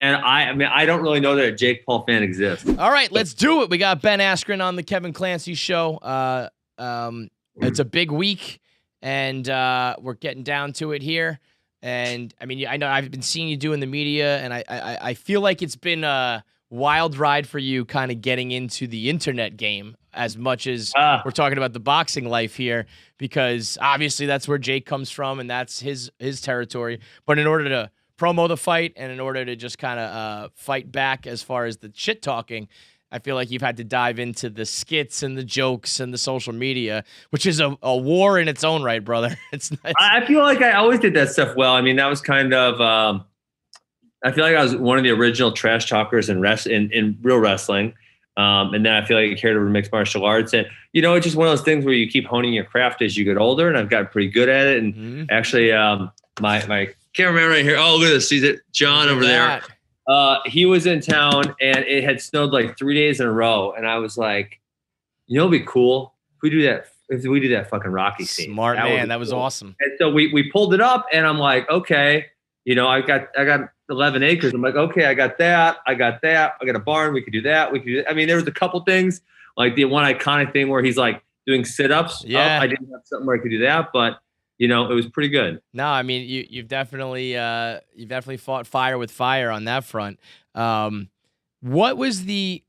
And I mean, I don't really know that a Jake Paul fan exists. All right, let's do it. We got Ben Askren on the Kevin Clancy show. It's a big week, and we're getting down to it here. And I mean, I know I've been seeing you doing the media, and I feel like it's been a wild ride for you, kind of getting into the internet game as much as we're talking about the boxing life here, because obviously that's where Jake comes from, and that's his territory. But in order to promo the fight and in order to just kind of fight back as far as the shit talking, I feel like you've had to dive into the skits and the jokes and the social media, which is a war in its own right, brother. It's I feel like I always did that stuff well. I mean, that was kind of I feel like I was one of the original trash talkers in real wrestling. And then I feel like I carried over to mixed martial arts. And, it's just one of those things where you keep honing your craft as you get older, and I've gotten pretty good at it. And actually, my cameraman right here. Oh, look at this. See that John over there. He was in town, and it had snowed like 3 days in a row. And I was like, it'd be cool if we do that. If we do that fucking Rocky scene. Smart man. That was awesome. And so we pulled it up, and I'm like, okay, I got 11 acres. I'm like, okay, I got that. I got a barn. We could do that. I mean, there was a couple things, like the one iconic thing where he's like doing sit-ups. Yeah. I didn't have something where I could do that, but it was pretty good. No, I mean, you've definitely fought fire with fire on that front. What was the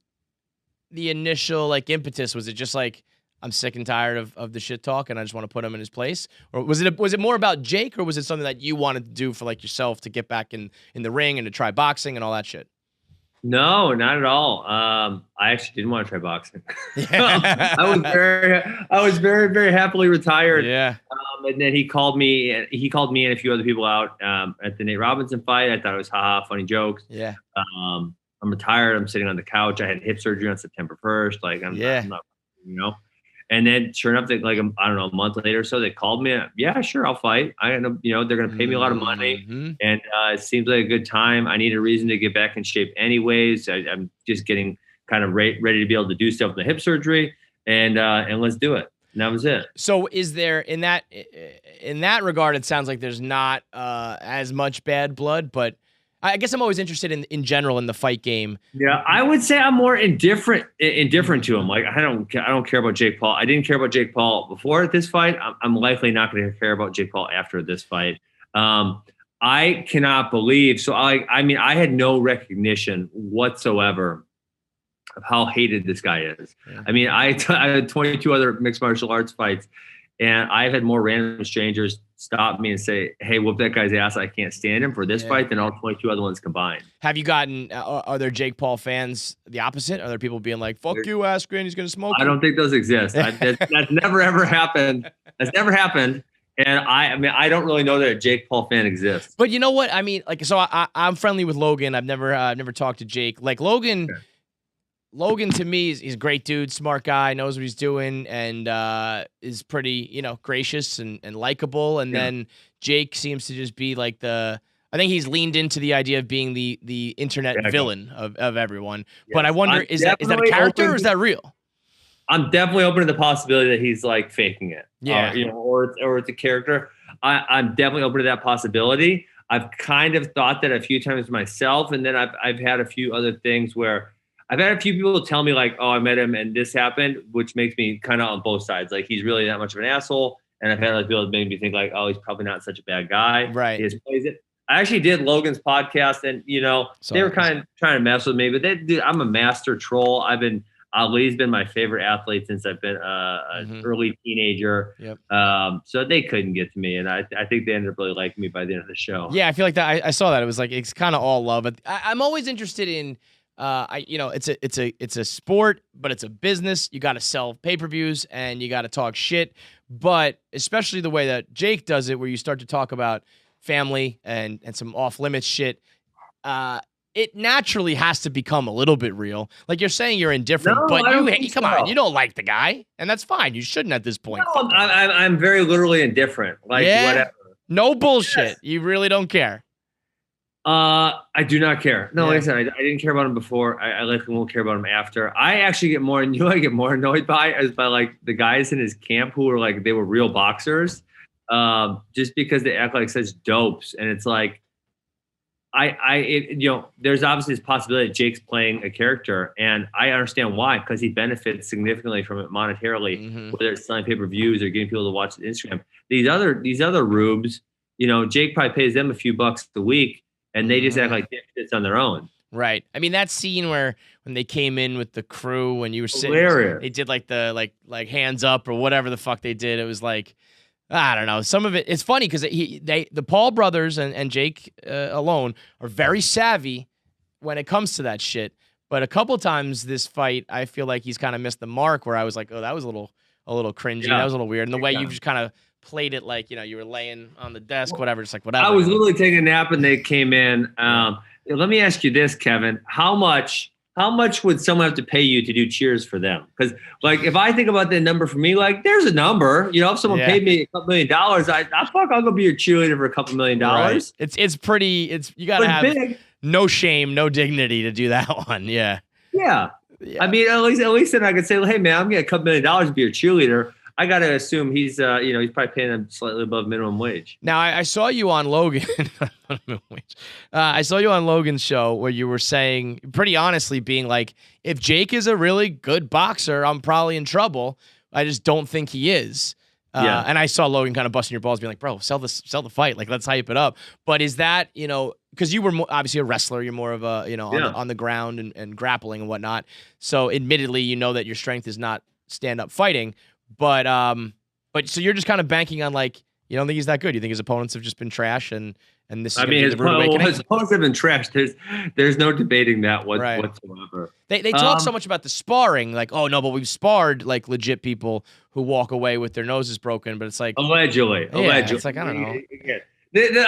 initial impetus? Was it just like, I'm sick and tired of the shit talk and I just want to put him in his place? Or was it more about Jake, or was it something that you wanted to do for yourself to get back in the ring and to try boxing and all that shit? No, not at all. I actually didn't want to try boxing. I was very, very happily retired. Yeah. And then he called me and a few other people out at the Nate Robinson fight. I thought it was funny jokes. Yeah. I'm retired. I'm sitting on the couch. I had hip surgery on September 1st. I'm not, And then sure enough, I don't know, a month later or so, they called me. Yeah, sure, I'll fight. They're going to pay me a lot of money. And it seems like a good time. I need a reason to get back in shape anyways. I'm just getting kind of ready to be able to do stuff with the hip surgery, and let's do it. And that was it. So is there, in that regard, it sounds like there's not as much bad blood, but I guess I'm always interested in general in the fight game. Yeah, I would say I'm more indifferent to him. Like I don't care about Jake Paul. I didn't care about Jake Paul before this fight. I'm likely not going to care about Jake Paul after this fight. I cannot believe. So I mean, I had no recognition whatsoever of how hated this guy is. Yeah. I mean, I had 22 other mixed martial arts fights, and I've had more random strangers stop me and say, hey, whoop that guy's ass. I can't stand him for this fight than all 22 other ones combined. Have you gotten, are there Jake Paul fans the opposite? Are there people being like, fuck you, Askren, he's going to smoke you? I don't think those exist. That's never, ever happened. That's never happened. And I mean, I don't really know that a Jake Paul fan exists. But you know what? I mean, so I'm friendly with Logan. I've never talked to Jake. Like Logan... Okay. Logan, to me, he's a great dude, smart guy, knows what he's doing, and is pretty, gracious and likable. And then Jake seems to just be like I think he's leaned into the idea of being the internet villain of everyone. Yes. But I wonder, is that a character or is that real? I'm definitely open to the possibility that he's faking it. Yeah. Or it's a character. I'm definitely open to that possibility. I've kind of thought that a few times myself, and then I've had a few other things where I've had a few people tell me oh, I met him and this happened, which makes me kind of on both sides. He's really that much of an asshole. And I've had people that made me think oh, he's probably not such a bad guy. Right. He just plays it. I actually did Logan's podcast, and they were kind of trying to mess with me, but I'm a master troll. Ali's been my favorite athlete since I've been an early teenager. Yep. So they couldn't get to me, and I think they ended up really liking me by the end of the show. Yeah, I feel like that. I saw that. It was it's kind of all love. But I'm always interested in. It's a sport, but it's a business. You got to sell pay-per-views and you got to talk shit. But especially the way that Jake does it, where you start to talk about family and some off-limits shit, it naturally has to become a little bit real. Like you're saying, you're indifferent, but come on, you don't like the guy, and that's fine. You shouldn't at this point. No, I'm very literally indifferent. Whatever. No bullshit. Yes. You really don't care. I do not care. No, like I said, I didn't care about him before. I likely won't care about him after. I actually get more annoyed by the guys in his camp who were they were real boxers, just because they act like such dopes. And it's there's obviously this possibility that Jake's playing a character, and I understand why, because he benefits significantly from it monetarily, whether it's selling pay-per-views or getting people to watch Instagram. These other rubes, Jake probably pays them a few bucks a week, and they just act like it's on their own. Right. I mean, that scene where when they came in with the crew, when you were sitting, they did like the like hands up or whatever the fuck they did. It was like, I don't know. Some of it's funny because the Paul brothers and Jake alone are very savvy when it comes to that shit. But a couple times this fight, I feel like he's kind of missed the mark. Where I was like, oh, that was a little cringy. Yeah. That was a little weird. And the way you just kind of played it, like you were laying on the desk, whatever. Just like whatever. I was literally taking a nap and they came in. Let me ask you this, Kevin: How much would someone have to pay you to do cheers for them? Because, like, if I think about the number for me, like, there's a number. If someone paid me $2 million, I'll go be your cheerleader for $2 million. Right. It's pretty. You gotta have big. No shame, no dignity to do that one. Yeah. Yeah. I mean, at least then I could say, well, hey man, I'm getting $2 million to be your cheerleader. I got to assume he's probably paying them slightly above minimum wage. Now, I saw you on Logan. I saw you on Logan's show where you were saying, pretty honestly, being like, if Jake is a really good boxer, I'm probably in trouble. I just don't think he is. And I saw Logan kind of busting your balls, being like, bro, sell the fight. Like, let's hype it up. But is that, because you were obviously a wrestler, you're more of a, on the ground and grappling and whatnot. So admittedly, that your strength is not stand-up fighting. But so you're just kind of banking on, like, you don't think he's that good. You think his opponents have just been trash, and this is his opponents have been trash. There's no debating that whatsoever. They talk so much about the sparring, like, oh no, but we've sparred like legit people who walk away with their noses broken. But it's like allegedly. It's like, I don't know.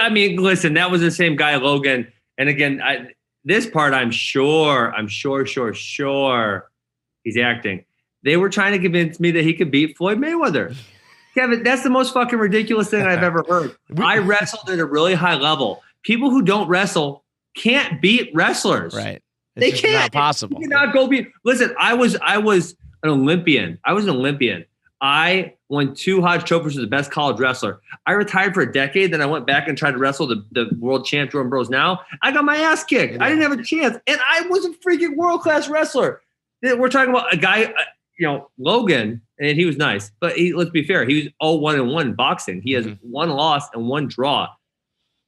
I mean, listen, that was the same guy, Logan. And again, this part, I'm sure he's acting. They were trying to convince me that he could beat Floyd Mayweather. Kevin, that's the most fucking ridiculous thing I've ever heard. I wrestled at a really high level. People who don't wrestle can't beat wrestlers. Right. They can't. Not possible. You cannot go beat. Listen, I was an Olympian. I won 2 Hodge trophies as the best college wrestler. I retired for a decade. Then I went back and tried to wrestle the world champ Jordan Bros. Now I got my ass kicked. Yeah. I didn't have a chance. And I was a freaking world-class wrestler. We're talking about a guy, Logan, and he was nice. But let's be fair. He was 0-1-1 in boxing. He has 1 loss and 1 draw.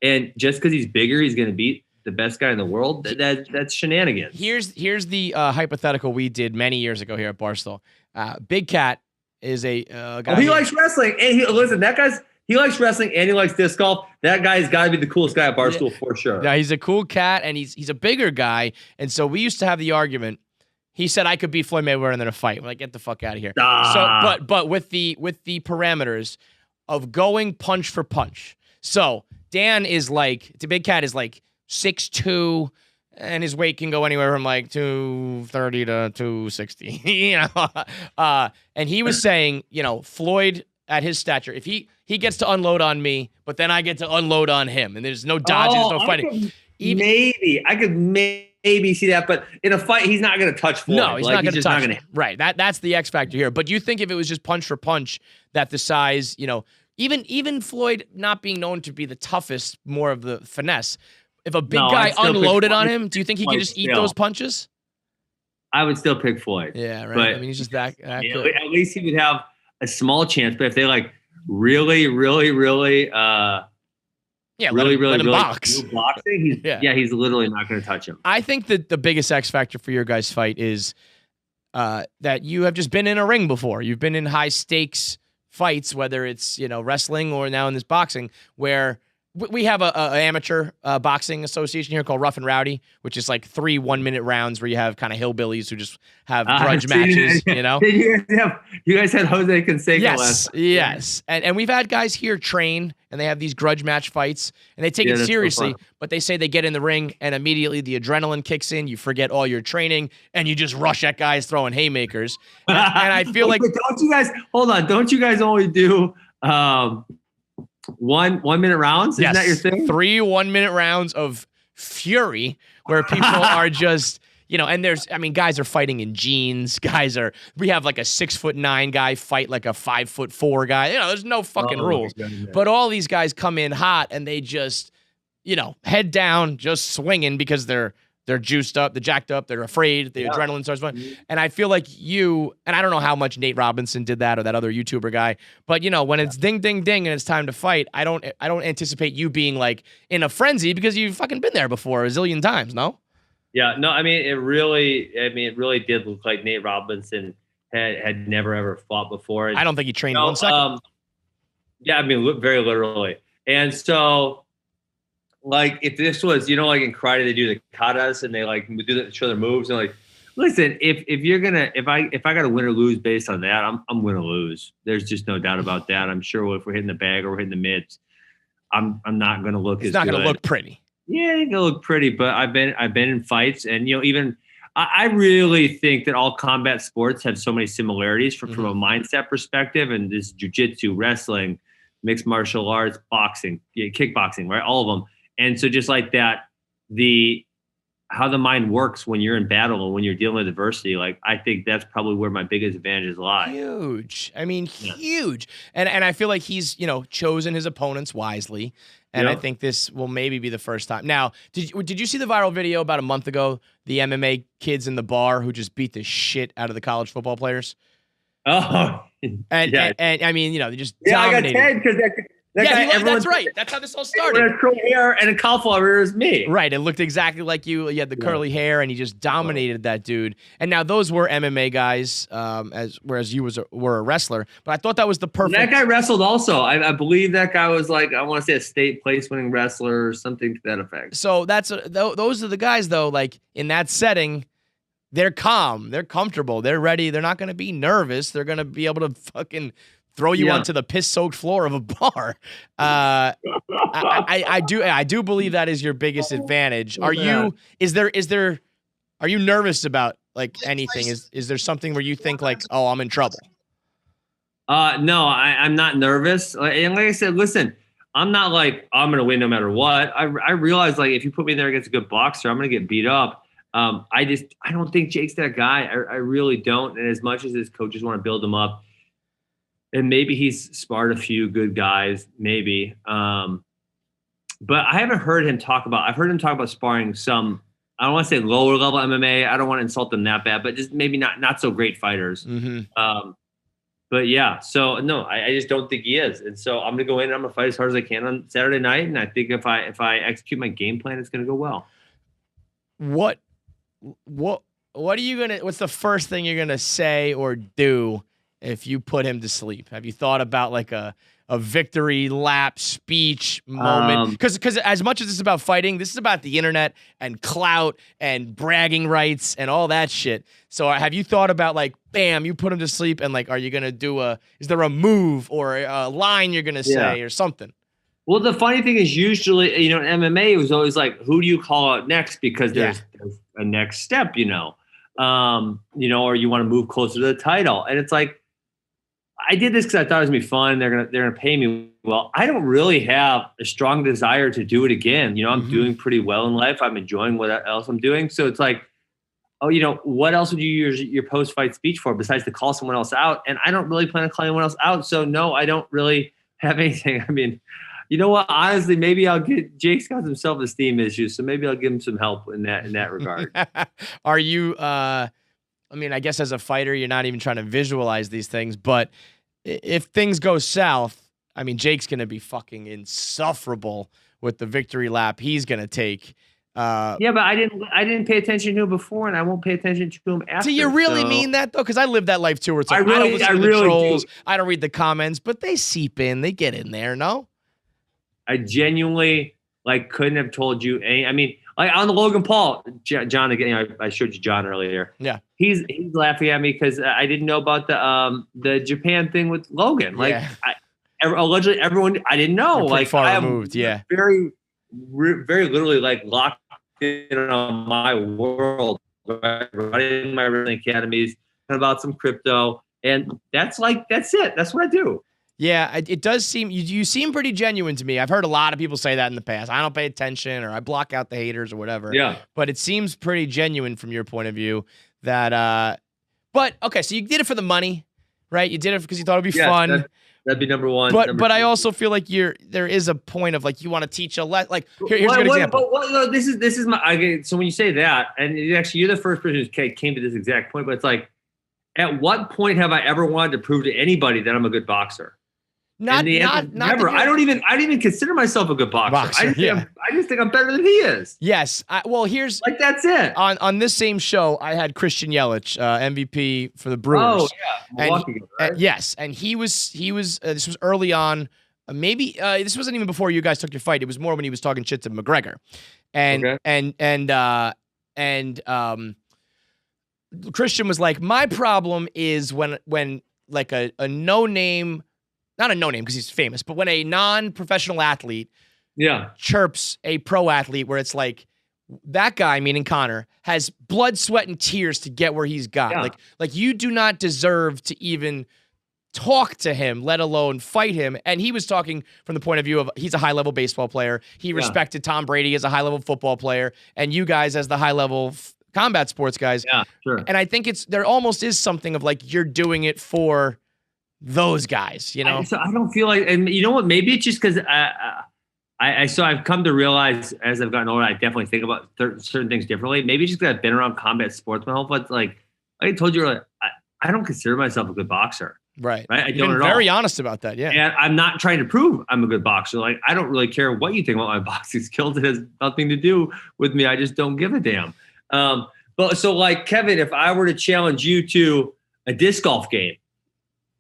And just because he's bigger, he's going to beat the best guy in the world? That's shenanigans. Here's the hypothetical we did many years ago here at Barstool. Big Cat is a guy. He likes wrestling. And he likes wrestling and he likes disc golf. That guy's got to be the coolest guy at Barstool for sure. Yeah, he's a cool cat, and he's a bigger guy. And so we used to have the argument. He said I could beat Floyd Mayweather in a fight. I'm like, get the fuck out of here. So, but with the parameters of going punch for punch. So Dan is like, the Big Cat is like 6'2", and his weight can go anywhere from like 230 to 260. And he was saying, Floyd at his stature, if he gets to unload on me, but then I get to unload on him, and there's no dodges, no fighting. I could maybe see that, but in a fight, he's not going to touch Floyd. No, he's not going to touch him. Right. That's the X factor here. But do you think if it was just punch for punch, that the size, even Floyd not being known to be the toughest, more of the finesse, if a big guy unloaded on him, do you think he could just eat those punches? I would still pick Floyd. Yeah, right. But, I mean, he's just that good. At least he would have a small chance. But if they really box. Boxing, he's literally not going to touch him. I think that the biggest X factor for your guys' fight is that you have just been in a ring before. You've been in high stakes fights, whether it's wrestling or now in this boxing, where we have a amateur boxing association here called Rough and Rowdy, which is like 3 1-minute rounds where you have kind of hillbillies who just have grudge matches. You guys had Jose Canseco last time. Yes. And we've had guys here train, and they have these grudge match fights, and they take it seriously, so but they say they get in the ring, and immediately the adrenaline kicks in, you forget all your training, and you just rush at guys throwing haymakers. And I feel like... Don't you guys only do... 1-minute rounds? Isn't that your thing? 3 1-minute rounds of fury where people are just, and guys are fighting in jeans. We have like a 6'9" guy fight like a 5'4" guy. There's no fucking rules. But all these guys come in hot and they just head down, just swinging because they're juiced up, they're jacked up, they're afraid, the adrenaline starts running. And I feel like and I don't know how much Nate Robinson did that or that other YouTuber guy, but when it's ding, ding, ding and it's time to fight, I don't anticipate you being like in a frenzy because you've fucking been there before a zillion times, no? Yeah, no, I mean, it really did look like Nate Robinson had never ever fought before. I don't think he trained 1 second. Yeah, I mean, very literally. And so, like, if this was, like in karate, they do the katas and they like show their moves and like, listen, if you're gonna, if I got to win or lose based on that, I'm win or lose. There's just no doubt about that. I'm sure if we're hitting the bag or we're hitting the mitts, I'm not gonna look. It's not gonna look pretty. Yeah, it's gonna look pretty, but I've been in fights, and even. I really think that all combat sports have so many similarities from a mindset perspective, and this jiu-jitsu, wrestling, mixed martial arts, boxing, kickboxing, right? All of them. And so just like that, how the mind works when you're in battle or when you're dealing with adversity, like I think that's probably where my biggest advantages lie. Huge. I mean, huge. And I feel like he's, chosen his opponents wisely. And I think this will maybe be the first time. Now, did you see the viral video about a month ago? The MMA kids in the bar who just beat the shit out of the college football players. Oh, and I mean, they just dominated. I got 10 because that's right. That's how this all started. With curly hair and a cauliflower is me. Right. It looked exactly like you. You had the curly hair, and he just dominated that dude. And now those were MMA guys, whereas you were a wrestler. But I thought that was the perfect. And that guy wrestled also. I believe that guy was like, I want to say a state place winning wrestler or something to that effect. So those are the guys though. Like in that setting, they're calm, they're comfortable, they're ready. They're not going to be nervous. They're going to be able to fucking throw you onto the piss-soaked floor of a bar. I do believe that is your biggest advantage. Are you nervous about like anything? Is there something where you think like, oh, I'm in trouble? No, I'm not nervous. And like I said, listen, I'm not like, I'm going to win no matter what. I realize like if you put me there against a good boxer, I'm going to get beat up. I don't think Jake's that guy. I really don't. And as much as his coaches want to build him up, and maybe he's sparred a few good guys, maybe. But I haven't heard him talk about. I've heard him talk about sparring some. I don't want to say lower level MMA. I don't want to insult them that bad, but just maybe not so great fighters. Mm-hmm. But yeah, so no, I just don't think he is. And so I'm gonna go in and I'm gonna fight as hard as I can on Saturday night. And I think if I execute my game plan, it's gonna go well. What are you gonna? What's the first thing you're gonna say or do if you put him to sleep? Have you thought about like a victory lap speech moment? Because as much as this is about fighting, this is about the internet and clout and bragging rights and all that shit. So have you thought about like, bam, you put him to sleep and like, are you gonna do is there a move or a line you're gonna say or something? Well, the funny thing is usually, in MMA, it was always like, who do you call out next? Because there's a next step, or you want to move closer to the title. And it's like, I did this because I thought it was going to be fun. They're gonna pay me well. I don't really have a strong desire to do it again. I'm doing pretty well in life. I'm enjoying what else I'm doing. So it's like, oh, what else would you use your post-fight speech for besides to call someone else out? And I don't really plan on calling anyone else out. So no, I don't really have anything. I mean, you know what? Honestly, maybe Jake's got some self-esteem issues, so maybe I'll give him some help in that regard. Are you? I guess as a fighter, you're not even trying to visualize these things, but if things go south, Jake's gonna be fucking insufferable with the victory lap he's gonna take. But I didn't pay attention to him before, and I won't pay attention to him after. Do you really mean that though? Because I lived that life too. Where it's like, I don't listen to the trolls. I don't read the comments, but they seep in. They get in there. No. I genuinely couldn't have told you any. On the Logan Paul, John again. I showed you John earlier. Yeah, he's laughing at me because I didn't know about the Japan thing with Logan. Allegedly everyone I didn't know. You're far removed. Yeah, very, very literally locked in on my world. Running my wrestling academies and about some crypto, and that's it. That's what I do. Yeah, it does seem you seem pretty genuine to me. I've heard a lot of people say that in the past. I don't pay attention or I block out the haters or whatever. Yeah. But it seems pretty genuine from your point of view that but okay, so you did it for the money, right? You did it because you thought it'd be fun. That'd be number one. But I two. also feel like there is a point of like you want to teach like here's a good example. No, this is my so when you say that, and actually you're the first person who came to this exact point, but it's like, at what point have I ever wanted to prove to anybody that I'm a good boxer? Not never. I don't even consider myself a good boxer. I just think I'm better than he is. Yes. Here's like that's it. On this same show, I had Christian Yelich, MVP for the Brewers. Oh yeah, Milwaukee, right? Yes, and he was. This was early on. Maybe this wasn't even before you guys took your fight. It was more when he was talking shit to McGregor, and Christian was like, my problem is when like a no name. Not a no-name because he's famous, but when a non-professional athlete chirps a pro athlete where it's like, that guy, meaning Connor, has blood, sweat, and tears to get where he's got. Yeah. Like you do not deserve to even talk to him, let alone fight him. And he was talking from the point of view of he's a high-level baseball player. He respected Tom Brady as a high-level football player, and you guys as the high-level combat sports guys. Yeah, sure. And I think there almost is something of like you're doing it for those guys, you know. So I don't feel like, and you know what? Maybe it's just because I've come to realize as I've gotten older, I definitely think about certain things differently. Maybe it's just because I've been around combat sports my whole life. Like I told you, I don't consider myself a good boxer. Right. I You've don't been at very all. honest about that. Yeah. And I'm not trying to prove I'm a good boxer. Like I don't really care what you think about my boxing skills. It has nothing to do with me. I just don't give a damn. But so like Kevin, if I were to challenge you to a disc golf game,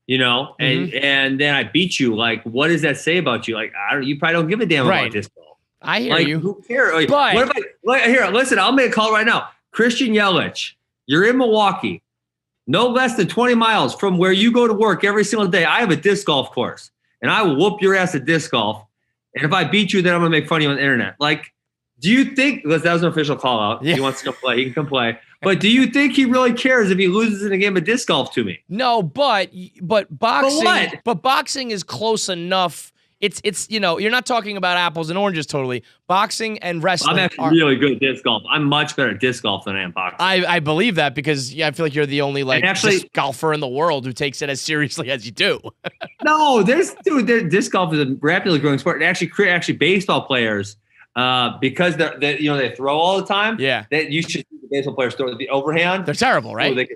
you know, and then I beat you. Like, what does that say about you? Like, you probably don't give a damn about disc golf. I hear you. Who cares? Like, but what if here? Listen, I'll make a call right now. Christian Yelich, you're in Milwaukee, no less than 20 miles from where you go to work every single day. I have a disc golf course, and I will whoop your ass at disc golf. And if I beat you, then I'm gonna make fun of you on the internet. Like, do you think? Because that was an official call out. Yeah. He wants to come play. He can come play. But do you think he really cares if he loses in a game of disc golf to me? No, but boxing, but boxing is close enough. It's you know, you're not talking about apples and oranges totally. Boxing and wrestling. I'm actually really good at disc golf. I'm much better at disc golf than I am boxing. I believe that because I feel like you're the only disc golfer in the world who takes it as seriously as you do. No, disc golf is a rapidly growing sport. And actually baseball players. Because they throw all the time. Yeah, that you should see the baseball players throw the overhand. They're terrible, right?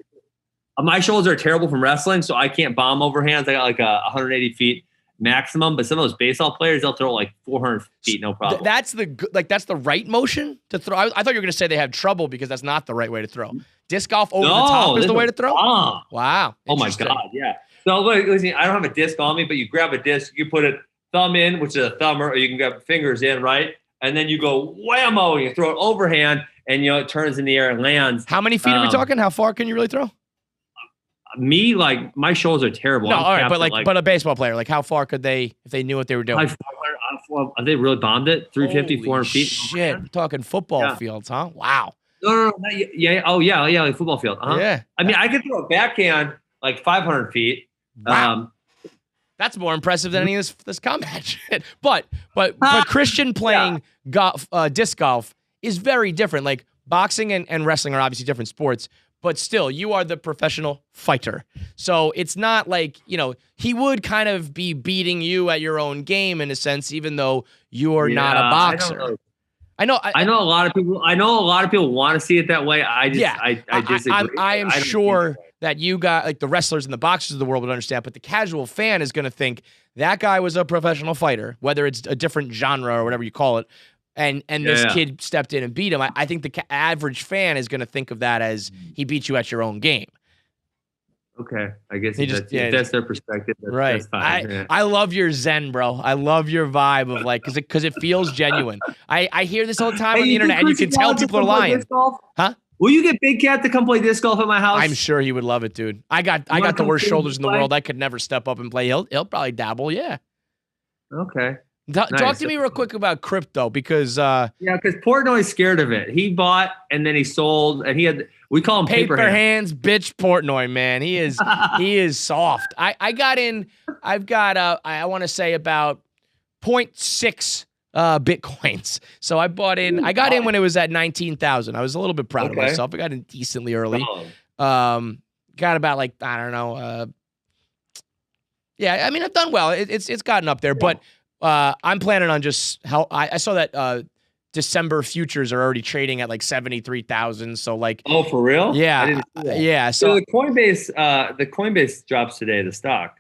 My shoulders are terrible from wrestling, so I can't bomb overhands. I got like 180 feet maximum, but some of those baseball players they'll throw like 400 feet, no problem. That's the right motion to throw. I thought you were going to say they have trouble because that's not the right way to throw. Disc golf over the top is the way to throw. Wow. Oh my god, yeah. So listen, I don't have a disc on me, but you grab a disc, you put a thumb in, which is a thumber, or you can grab fingers in, right? And then you go whammo, and you throw it overhand, and it turns in the air and lands. How many feet are we talking? How far can you really throw? Me, like my shoulders are terrible. No, all right, but a baseball player, like how far could they, if they knew what they were doing? They really bombed it 350, 400 feet. Shit, we're talking football fields, huh? Wow. No, yeah, like football field. Uh-huh. Yeah. I mean, I could throw a backhand like 500 feet. Wow. That's more impressive than any of this combat shit. But Christian playing disc golf is very different. Like boxing and wrestling are obviously different sports, but still, you are the professional fighter. So it's not like, he would kind of be beating you at your own game in a sense, even though you're not a boxer. I know a lot of people. I know a lot of people want to see it that way. I disagree. I am sure that you got like the wrestlers and the boxers of the world would understand, but the casual fan is going to think that guy was a professional fighter, whether it's a different genre or whatever you call it, and this kid stepped in and beat him. I think the average fan is going to think of that as he beat you at your own game. Okay, I guess that's their perspective. That's fine. I love your zen, bro. I love your vibe of like, because it feels genuine. I hear this all the time on the internet, and you can tell people are lying. Huh? Will you get Big Cat to come play disc golf at my house? I'm sure he would love it, dude. I got the worst shoulders in the world. I could never step up and play. He'll probably dabble. Yeah. Okay. Talk to me real quick about crypto because because Portnoy's scared of it. He bought and then he sold, and we call him paper hands, bitch. Portnoy, man, he is soft. I got in. I've got I want to say about 0.6 Bitcoins. So I bought in. I got in when it was at 19,000. I was a little bit proud of myself. I got in decently early. Got about like I don't know. Yeah, I mean, I've done well. It's gotten up there, but I'm planning on just how I saw that December futures are already trading at like 73,000. So like, Oh, for real? yeah, I didn't see that. yeah. So So, the Coinbase drops today, the stock.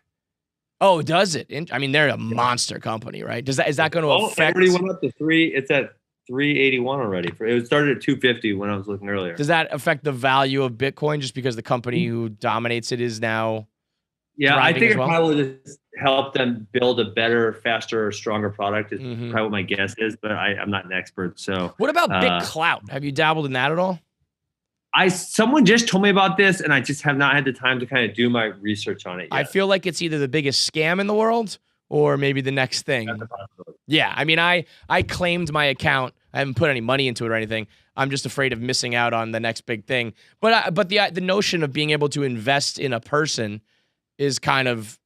oh, does it? I mean, they're a monster company, right? Is that going to affect? It already went up to 3. It's at 381 already. It started at 250 when I was looking earlier. Does that affect the value of Bitcoin just because the company who dominates it is now? Yeah, I think it well? probably will just help them build a better, faster, stronger product. Is probably what my guess is, but I'm not an expert. So, what about BitClout? Have you dabbled in that at all? Someone just told me about this, and I just have not had the time to kind of do my research on it yet. I feel like it's either the biggest scam in the world or maybe the next thing. Yeah, I mean, I claimed my account. I haven't put any money into it or anything. I'm just afraid of missing out on the next big thing. But the notion of being able to invest in a person is kind of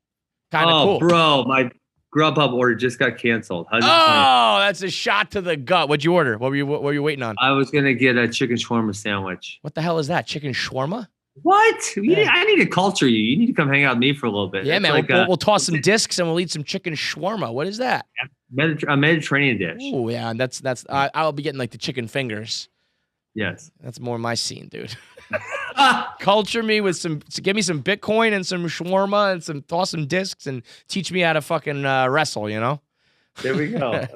cool. Oh, bro, my Grubhub order just got canceled. That's a shot to the gut. What'd you order? What were you waiting on? I was gonna get a chicken shawarma sandwich. What the hell is that? Chicken shawarma? What? I need to culture you. You need to come hang out with me for a little bit. Yeah, man. Like we'll toss some discs and we'll eat some chicken shawarma. What is that? A Mediterranean dish. Oh yeah, and that's. I'll be getting like the chicken fingers. Yes, that's more my scene, dude. Culture me with give me some Bitcoin and some shawarma and toss some discs and teach me how to fucking wrestle. You know. There we go.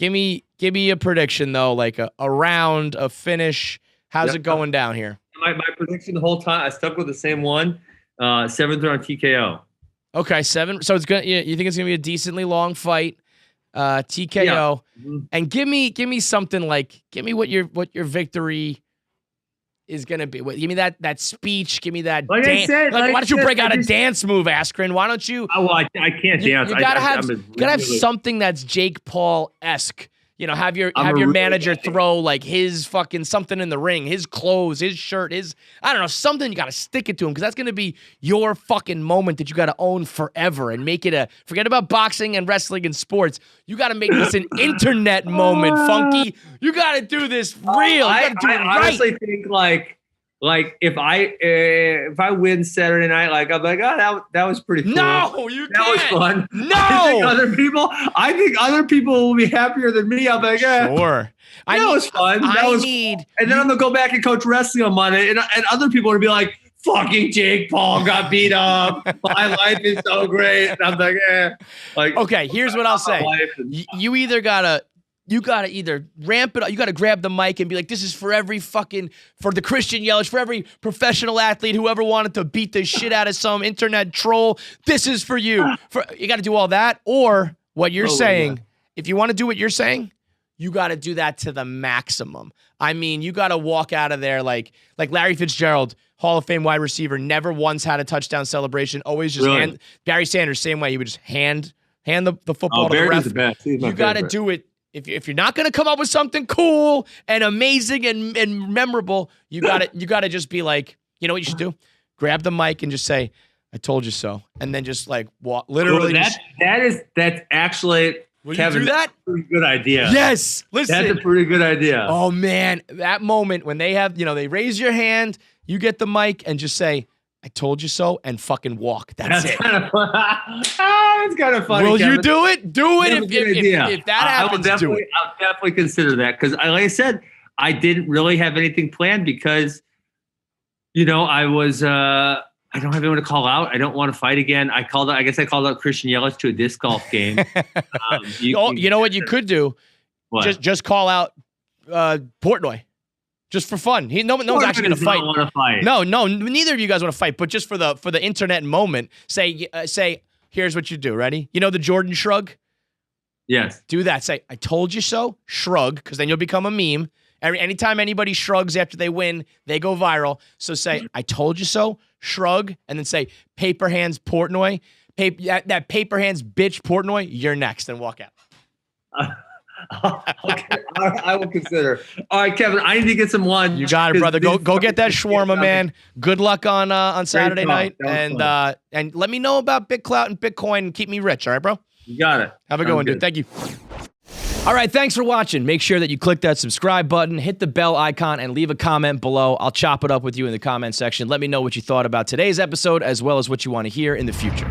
Give me a prediction though, like a round, a finish. How's it going down here? My prediction the whole time, I stuck with the same one. 7th round TKO. Okay, 7. So it's gonna. You think it's gonna be a decently long fight? TKO, and give me something like what your victory is gonna be. Give me that speech. Give me that. Like I said, why don't you break out a dance move, Askren? Why don't you? Oh, well, I can't dance. You gotta have something that's Jake Paul-esque. You know, have your manager throw like his fucking something in the ring, his clothes, his shirt, I don't know, something. You got to stick it to him because that's going to be your fucking moment that you got to own forever and make it forget about boxing and wrestling and sports. You got to make this an internet moment, Funky. You got to do this real. You got to do it right. I honestly think like if I win Saturday night, like I'm like, oh, that was pretty cool. No, you can't. That was fun. No, I think other people will be happier than me. I'm like, sure. That was fun. And then I'm gonna go back and coach wrestling on Monday, and other people are gonna be like, fucking Jake Paul got beat up. My life is so great. And I'm like, okay. Here's what I'll say. You either gotta ramp it up. You got to grab the mic and be like, this is for the Christian Yelich, for every professional athlete who ever wanted to beat the shit out of some internet troll. This is for you. You got to do all that. Or what you're saying, if you want to do what you're saying, you got to do that to the maximum. I mean, you got to walk out of there like Larry Fitzgerald, Hall of Fame wide receiver, never once had a touchdown celebration. Always just hand. Barry Sanders, same way. He would just hand the football to the ref. The best. You got to do it. If you're not going to come up with something cool and amazing and memorable, you got to just be like, you know what you should do? Grab the mic and just say, "I told you so," and then just like walk. Literally, that's actually. Will Kevin, you do that? That's a pretty good idea. Yes, listen. That's a pretty good idea. Oh man, that moment when they have, they raise your hand, you get the mic and just say, "I told you so," and fucking walk. That's it. Kind of fun. It's kind of funny. Will Kevin. you do it? Do it if that happens. Do it. I'll definitely consider that because, like I said, I didn't really have anything planned because, I was. I don't have anyone to call out. I don't want to fight again. I guess I called out Christian Yelich to a disc golf game. You know what you could do? What? Just call out Portnoy. Just for fun. No one's actually going to fight. Want to fight. No, neither of you guys want to fight. But just for the internet moment, say, here's what you do. Ready? You know the Jordan shrug? Yes. Do that. Say, "I told you so." Shrug, because then you'll become a meme. Anytime anybody shrugs after they win, they go viral. So say, "I told you so." Shrug, and then say, "Paper hands Portnoy." That paper hands bitch Portnoy. You're next, and walk out. Okay. I will consider. All right, Kevin, I need to get some lunch. You got it, brother. Go get that shawarma, man. Good luck on Saturday night, and let me know about BitClout and Bitcoin and keep me rich. All right, bro. You got it. Have a good one, dude. Thank you. All right, thanks for watching. Make sure that you click that subscribe button, hit the bell icon, and leave a comment below. I'll chop it up with you in the comment section. Let me know what you thought about today's episode, as well as what you want to hear in the future.